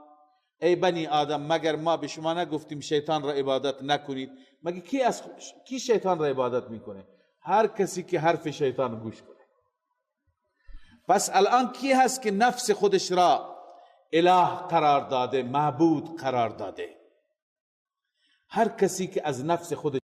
S2: ای بنی آدم مگر ما به شما نگفتیم شیطان را عبادت نکنید؟ مگر کی شیطان را عبادت میکنه؟ هر کسی که حرف شیطان گوش کنه. پس الان کی هست که نفس خودش را اله قرار داده، معبود قرار داده؟ هر کسی که از نفس خودش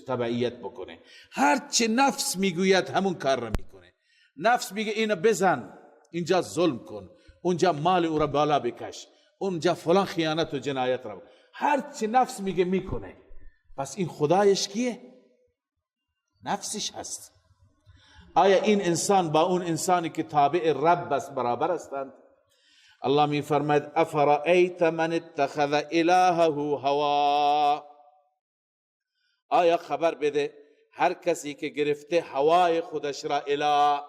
S2: تبعیت بکنه، هر چه نفس میگوید همون کار را میکنه. نفس میگه اینو بزن، اینجا ظلم کن، اونجا مال او را بالا بکش، اونجا فلان خیانت و جنایت را، هر چه نفس میگه میکنه. پس این خدایش کیه؟ نفسش هست. آیا این انسان با اون انسانی که تابع رب است برابر هستند؟ الله می فرماید افرأیت من اتخذ الهه هوا. آیا خبر بده هر کسی که گرفته هوای خودش را اله،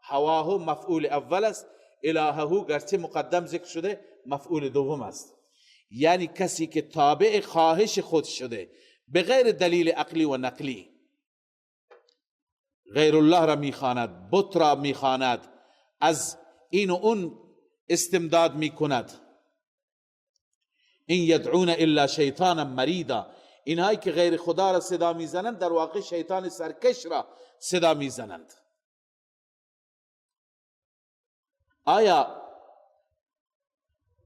S2: هواه مفعول اول است، الهه گرچه مقدم ذکر شده مفعول دوم است. یعنی کسی که تابع خواهش خود شده به غیر دلیل عقلی و نقلی، غیر الله را میخواند، بت را میخواند، از این و اون استمداد میکند. این یدعون الا شیطانا مریدا. اینهایی که غیر خدا را صدا میزنند در واقع شیطان سرکش را صدا میزنند. آیا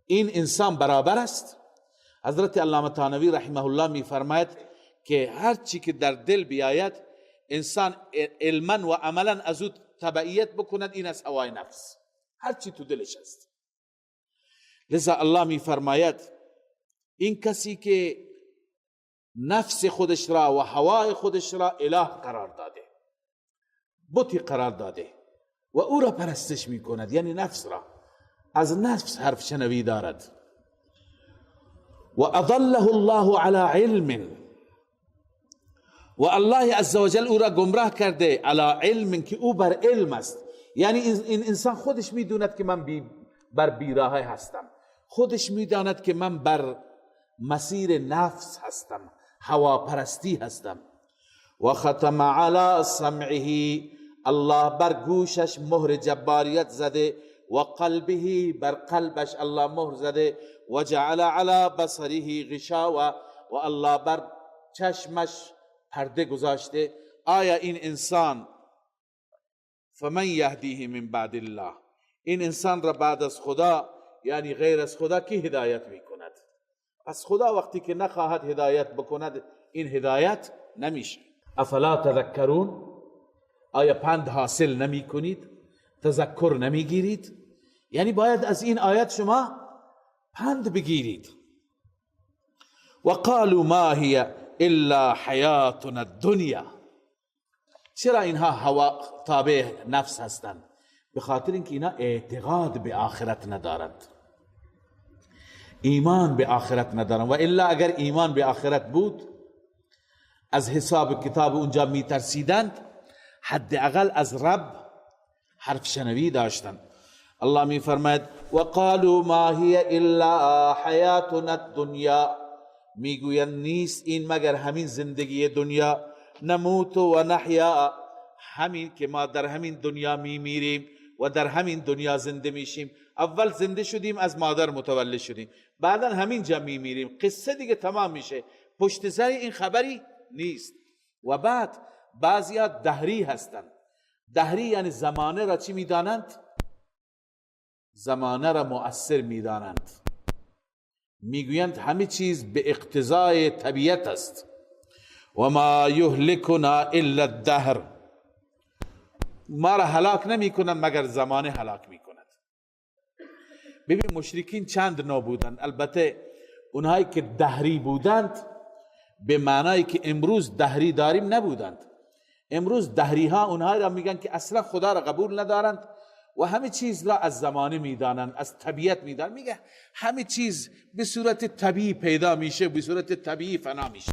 S2: این انسان برابر است؟ حضرت علامه طانوی رحمه الله میفرماید که هر چی که در دل بیاید انسان علما و عملا از او تبعیت بکند، این از هوای نفس، هر چی تو دلش است. لذا الله میفرماید این کسی که نفس خودش را و هوای خودش را اله قرار داده، بتی قرار داده و او را پرستش میکند، یعنی نفس را، از نفس حرف شنوی دارد. و اضله الله علی علم. و الله عزوجل او را گمراه کرده علی علم، که او بر علم است. یعنی این انسان خودش میدوند که من بر بیراهه هستم، خودش میداند که من بر مسیر نفس هستم، هوا پرستی هستم. و ختم علی سمعه. الله بر گوشش مهر جباریت زده، و قلبه بر قلبش الله مهر زده، و جعل علی بصره غشاوه. و الله بر چشمش پرده گذاشته. آیا این انسان فمن یهدیه من بعد الله، این انسان را بعد از خدا یعنی غیر از خدا کی هدایت میکند؟ از خدا وقتی که نخواهد هدایت بکند این هدایت نمیشه. افلا تذکرون. آیا پند حاصل نمی کنید؟ تذکر نمی گیرید؟ یعنی باید از این آیت شما پند بگیرید. و قالوا ما هی الا حیاتنا الدنیا. چرا اینها هوا تابع نفس هستند؟ به خاطر اینکه اینا اعتقاد به آخرت ندارند، ایمان به آخرت ندارند. و الا اگر ایمان به آخرت بود از حساب کتاب اونجا می ترسیدند، حداقل از رب حرف شنوی داشتند. الله می فرماید و قالوا ما هی الا حیاتنا الدنیا. میگویند نیست این مگر همین زندگی دنیا، نموت و نحیا، همین که ما در همین دنیا میمیریم و در همین دنیا زنده میشیم. اول زنده شدیم از مادر متولد شدیم، بعدا همین جا میمیریم، قصه دیگه تمام میشه، پشت سر این خبری نیست. و بعد بعضیا دهری هستند. دهری یعنی زمانه را چی میدانند؟ زمانه را مؤثر میدانند. میگویند همه چیز به اقتضای طبیعت است. و ما یهلکنا الا الدهر. ما را هلاک نمی کنند مگر زمانه هلاک می کند. ببین مشرکین چند نوع بودند. البته اونهایی که دهری بودند به معنایی که امروز دهری داریم نبودند. امروز دهری ها اونهایی را میگن که اصلا خدا را قبول ندارند و همه چیز را از زمانه میدانند، از طبیعت میدانند. میگه همه چیز به صورت طبیعی پیدا میشه، به صورت طبیعی فنا میشه.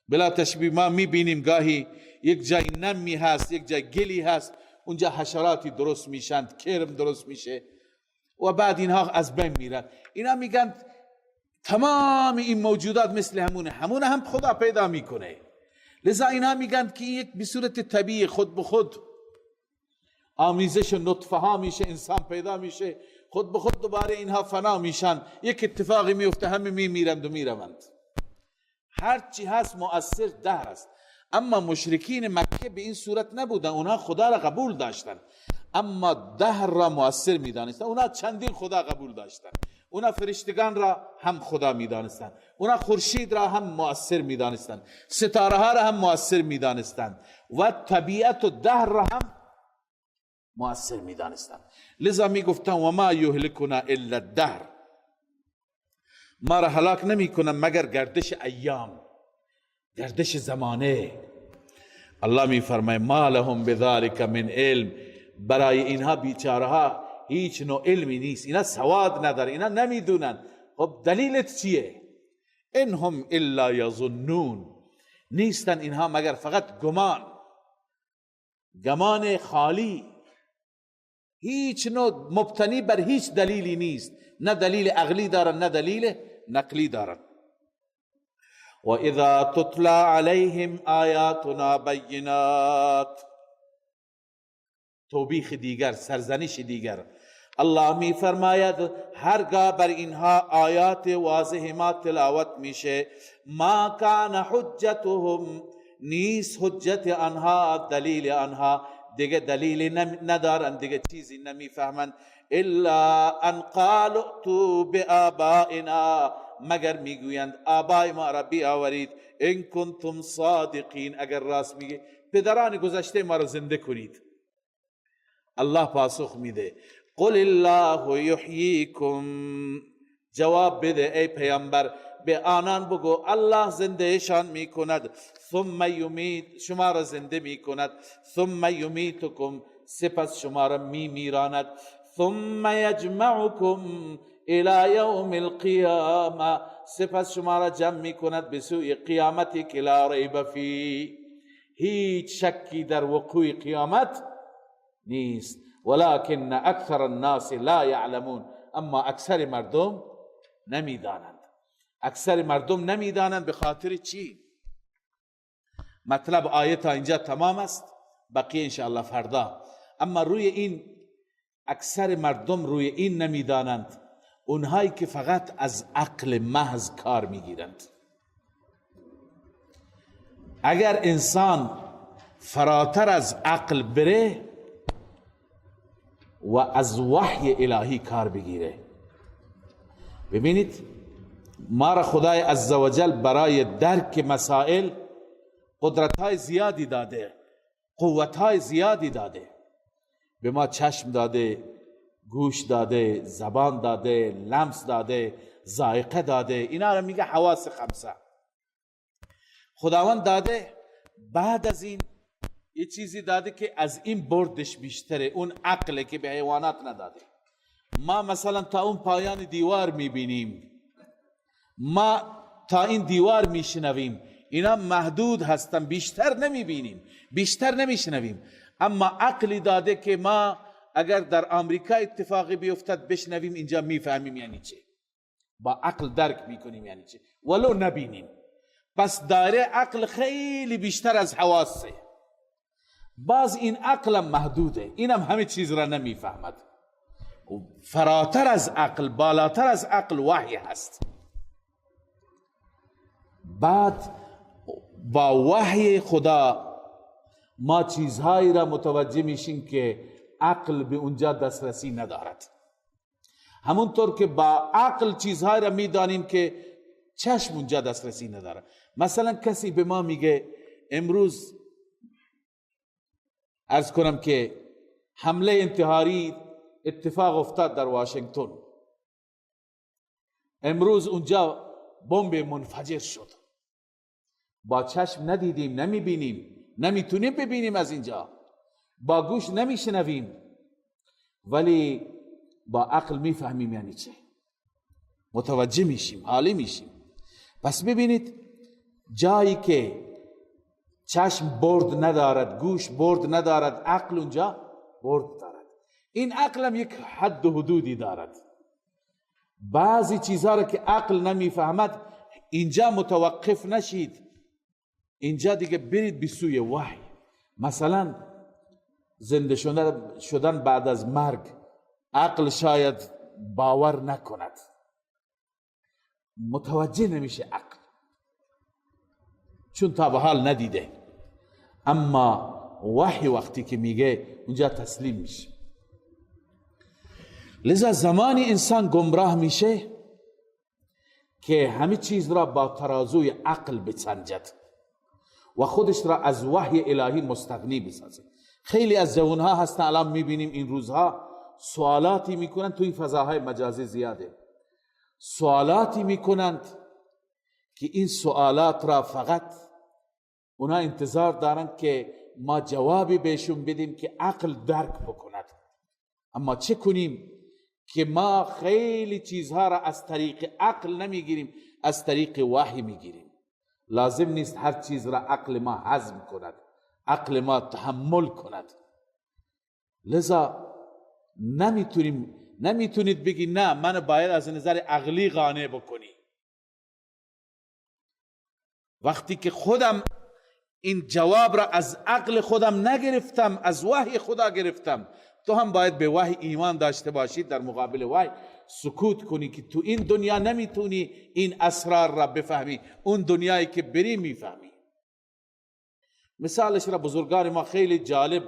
S2: بلا تشبیه ما میبینیم گاهی یک جای نمی هست، یک جای گلی هست، اونجا حشراتی درست میشن، کرم درست میشه و بعد اینها از بین میرن. اینا میگن تمام این موجودات مثل همونه هم خدا پیدا میکنه. لذا اینا میگن که یک به صورت طبیعی خود به خود آمیزش نطفه ها میشه، انسان پیدا میشه، خود به خود دوباره اینها فنا میشن، یک اتفاقی میفته، همه میمیرند و میروند. هرچی هست مؤثر دهر است. اما مشرکین مکه به این صورت نبودن، اونا خدا را قبول داشتن اما دهر را مؤثر میدانستن. اونا چندین خدا قبول داشتن، اونا فرشتگان را هم خدا میدانستن، اونا خورشید را هم مؤثر میدانستن، ستاره ها را هم مؤثر میدانستن و طبیعت و دهر را هم مؤثر میدانستن. لذا میگفتن و ما یهلکنا الا الدهر، ما را هلاک نمی کنن مگر گردش ایام، گردش زمانه. الله می فرماید ما لهم بذلک من علم، برای اینها بیچاره ها هیچ نوع علمی نیست، اینا سواد نداره، اینا نمیدونن. خب دلیلت چیه؟ ان هم الا یظنون، نیستن اینها مگر فقط گمان خالی، هیچ نوع مبتنی بر هیچ دلیلی نیست، نه دلیل عقلی دارن نه دلیل نقلی دارن. و اذا تتلا علیهم آیاتنا بینات، توبیخ دیگر، سرزنش دیگر. الله می فرماید هرگاه بر اینها آیات واضح ما تلاوت میشه، ما کان حجتهم، نیست حجت آنها، دلیل آنها، دیگه دلیل ندارن، دیگه چیزی نمیفهمن، الا ان قالوا ائتوا بآبائنا، مگر میگویند آبای ما را بیاورید، ان کنتم صادقین، اگر راست میگه پدران گذشته ما را زنده کنید. الله پاسخ میده قل الله یحییکم، جواب بده ای پیامبر، به آنان بگو الله زندهشان میکند، ثم یمیت، شما را زنده میکند، ثم یمیتکم، سپس شما را میمیراند، ثم یجمعکم الى یوم القیامه، سپس شما را جمع میکند به سوی قیامتی که لا ریب فیه، هیچ شکی در وقوع قیامت نیست. ولكن اکثر الناس لا یعلمون، اما اکثر مردم نمیدانند. اکثر مردم نمیدانند. به خاطر چی؟ مطلب آیت اینجا تمام است، بقیه انشاءالله فردا. اما روی این اکثر مردم روی این نمیدانند، اونهایی که فقط از عقل محض کار میگیرند. اگر انسان فراتر از عقل بره و از وحی الهی کار بگیره، ببینید ما را خدای عزوجل برای درک مسائل قدرت‌های زیادی داده، قوت‌های زیادی داده. به ما چشم داده، گوش داده، زبان داده، لمس داده، ذائقه داده، اینا را میگه حواس خمسه. خداوند داده. بعد از این یه چیزی داده که از این بردش بیشتره، اون عقله که به حیوانات نداده. ما مثلا تا اون پایان دیوار میبینیم، ما تا این دیوار میشنویم، اینا محدود هستن، بیشتر نمیبینیم، بیشتر نمیشنویم. اما عقلی داده که ما اگر در آمریکا اتفاقی بیفتد بشنویم، اینجا میفهمیم یعنی چه، با عقل درک میکنیم یعنی چه، ولو نبینیم. پس داره عقل خیلی بیشتر از حواسه. باز این عقل محدوده، اینم همه چیز را نمیفهمد. فراتر از عقل، بالاتر از عقل وحی هست. بعد با وحی خدا ما چیزهایی را متوجه میشیم که عقل به اونجا دسترسی ندارد. همونطور که با عقل چیزهایی را میدانیم که چشم اونجا دسترسی نداره. مثلا کسی به ما میگه امروز عرض کنم که حمله انتحاری اتفاق افتاد در واشنگتن، امروز اونجا بمب منفجر شد. با چشم ندیدیم، نمیبینیم، نمیتونیم ببینیم از اینجا. با گوش نمیشنویم ولی با عقل میفهمیم یعنی چه، متوجه میشیم، حالی میشیم. پس ببینید جایی که چشم برد ندارد، گوش برد ندارد، عقل اونجا برد دارد. این عقل هم یک حد و حدودی دارد. بعضی چیزها را که عقل نمیفهمد اینجا متوقف نشید، اینجا دیگه برید به سوی وحی. مثلا زنده شدن بعد از مرگ عقل شاید باور نکند، متوجه نمیشه عقل، چون تا به حال ندیده. اما وحی وقتی که میگه اونجا تسلیم میشه. لذا زمانی انسان گمراه میشه که همه چیز را با ترازوی عقل بسنجد و خودش را از وحی الهی مستغنی بسازه. خیلی از جوانها هستن الان میبینیم این روزها سوالاتی میکنند، توی فضاهای مجازی زیاده سوالاتی میکنند که این سوالات را فقط اونا انتظار دارند که ما جوابی بهشون بدیم که عقل درک بکند. اما چه کنیم که ما خیلی چیزها را از طریق عقل نمیگیریم، از طریق وحی میگیریم. لازم نیست هر چیز را عقل ما هضم کند، عقل ما تحمل کند. لذا نمیتونید بگی نه من باید از نظر عقلی قانع بکنی. وقتی که خودم این جواب را از عقل خودم نگرفتم، از وحی خدا گرفتم، تو هم باید به وحی ایمان داشته باشی، در مقابل وحی سکوت کنی که تو این دنیا نمیتونی این اسرار را بفهمی، اون دنیایی که بری میفهمی. مثالش را بزرگان ما خیلی جالب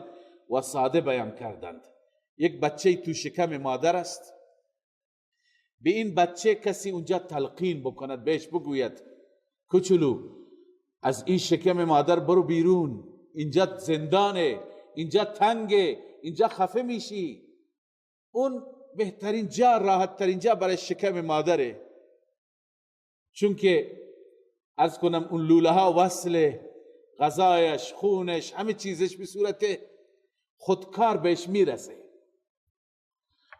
S2: و ساده بیان کردند. یک بچه تو شکم مادر است، به این بچه کسی اونجا تلقین بکند، بهش بگوید کوچولو از این شکم مادر برو بیرون، اینجا زندانه، اینجا تنگه، اینجا خفه میشی. اون بهترین جا، راحت ترین جا برای شکم مادره، چون که عرض کنم اون لوله ها وصله، غذایش، خونش، همه چیزش به صورت خودکار بهش میرسه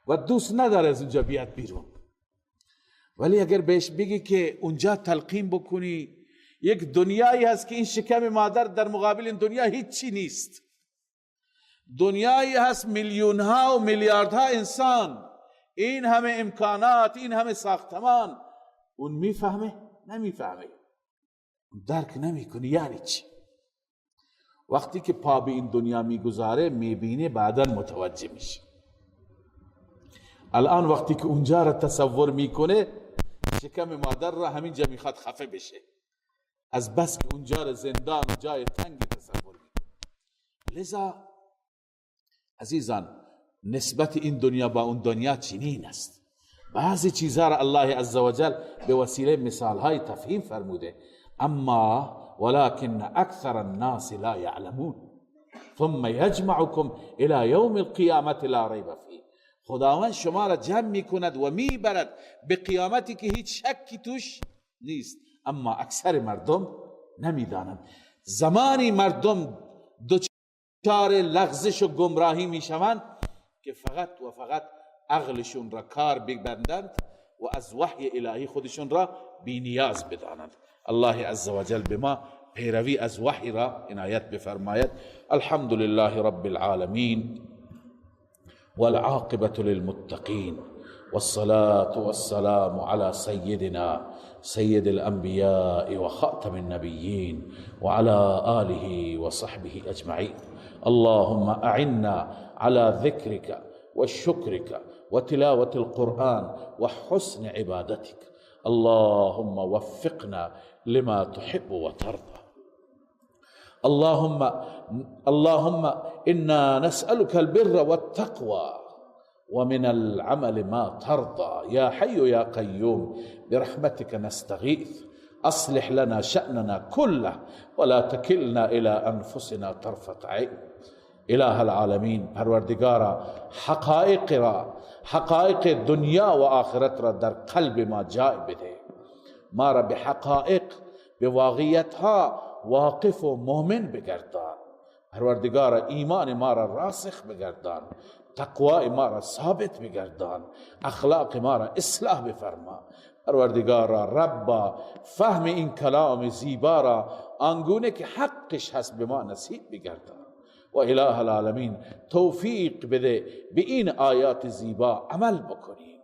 S2: و دوست نداره از اونجا بیاد بیرون. ولی اگر بهش بگی که اونجا تلقین بکنی یک دنیایی هست که این شکم مادر در مقابل این دنیا هیچی نیست، دنیایی هست میلیون ها و میلیاردها انسان، این همه امکانات، این همه ساختمان، اون میفهمه؟ نمیفهمه، درک نمیکنه. یعنی چی؟ وقتی که پا به این دنیا میگذاره میبینه، بعدا متوجه میشه. الان وقتی که اونجا را تصور میکنه، شکم مادر را همینجا میخواد خفه بشه، از بس که اونجا را زندان، جای تنگی تصور میکنه. لذا عزیزان نسبت این دنیا با اون دنیا چنین است. بعضی چیزها را الله عزوجل به وسیله مثالهای تفهیم فرموده. اما ولكن اکثر الناس لا يعلمون ثم يجمعكم الى يوم القيامة لا ريب فيه. خداوند شما را جمع میکند و میبرد به قیامتی که هیچ شکی توش نیست، اما اکثر مردم نمیدانند. زمانی مردم دچار لغزش و گمراهی میشوند که فقط و فقط عقلشون را کار ببندند و از وحی الهی خودشون را بی نیاز بدانند. الله عزوجل به ما پیروی از وحی را عنایت بفرماید. الحمد لله رب العالمین والعاقبة للمتقين والصلاة والسلام على سيدنا سيد الأنبياء وخاتم النبيين وعلى آله وصحبه أجمعين. اللهم أعنا على ذكرك وشكرك وتلاوة القرآن وحسن عبادتك. اللهم وفقنا لما تحب وترضى. اللهم إنا نسألك البر والتقوى ومن العمل ما ترضى. يا حي يا قيوم برحمتك نستغيث. أصلح لنا شأننا كله ولا تكلنا إلى أنفسنا طرفة عين. إله العالمين پروردگارا حقائق دنیا و آخرت را در قلب ما جای بده، ما را به حقائق، به واقعیتها واقف و مؤمن بگردان. پروردگار ایمان ما را راسخ بگردان، تقوای ما را ثابت بگردان، اخلاق ما را اصلاح بفرما. پروردگارا ربا فهم این کلام زیبا را آنگونه که حقش هست به ما نصیب بگردان و اله العالمین توفیق بده به این آیات زیبا عمل بکنیم.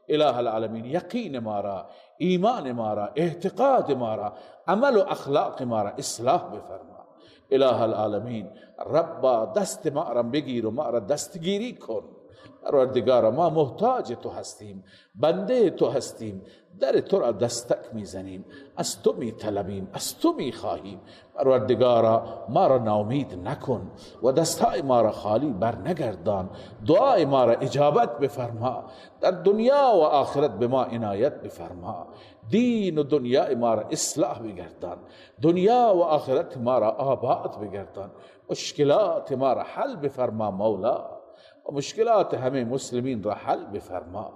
S2: اله العالمین یقین ما را، ایمان ما را، اعتقاد ما را، عمل و اخلاق ما را اصلاح بفرما. اله العالمین ربا دست ما را بگیر و ما را دستگیری کن. پروردگارا ما محتاج تو هستیم، بنده تو هستیم، در تو را دستک میزنیم، از تو میطلبیم، از تو میخواهیم. پروردگارا ما را ناامید نکن و دستهای ما را خالی بر نگردان. دعای ما را اجابت بفرما، در دنیا و آخرت به ما عنایت بفرما. دین و دنیا ما را اصلاح بگردان، دنیا و آخرت ما را آباد بگردان. مشکلات ما را حل بفرما مولا، و مشکلات همه مسلمین را حل بفرما.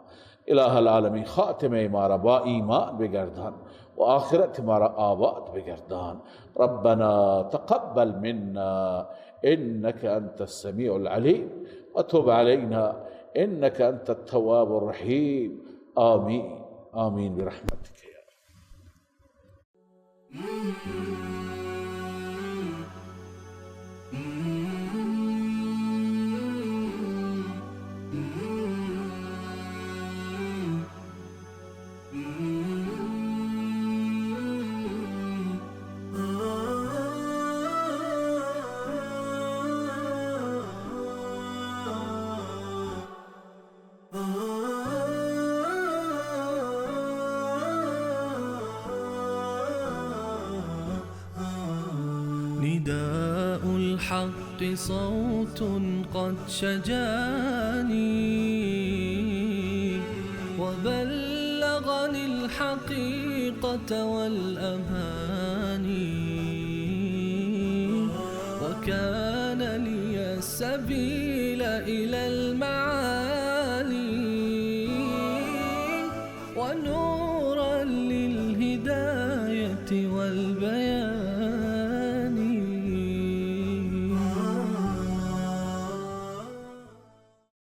S2: اله العالمین خاتمه ما را با ایمان بگردان و آخرت ما را آباد بگردان. ربنا تقبل منا انك انت السميع العليم وتب علينا انك انت التواب الرحيم. آمين آمين برحمتك يا
S1: نداء الحق صوت قد شجاني وبلغني الحقيقة والأماني وكان لي السبيل إلى المعالي ونورا للهداية والبيان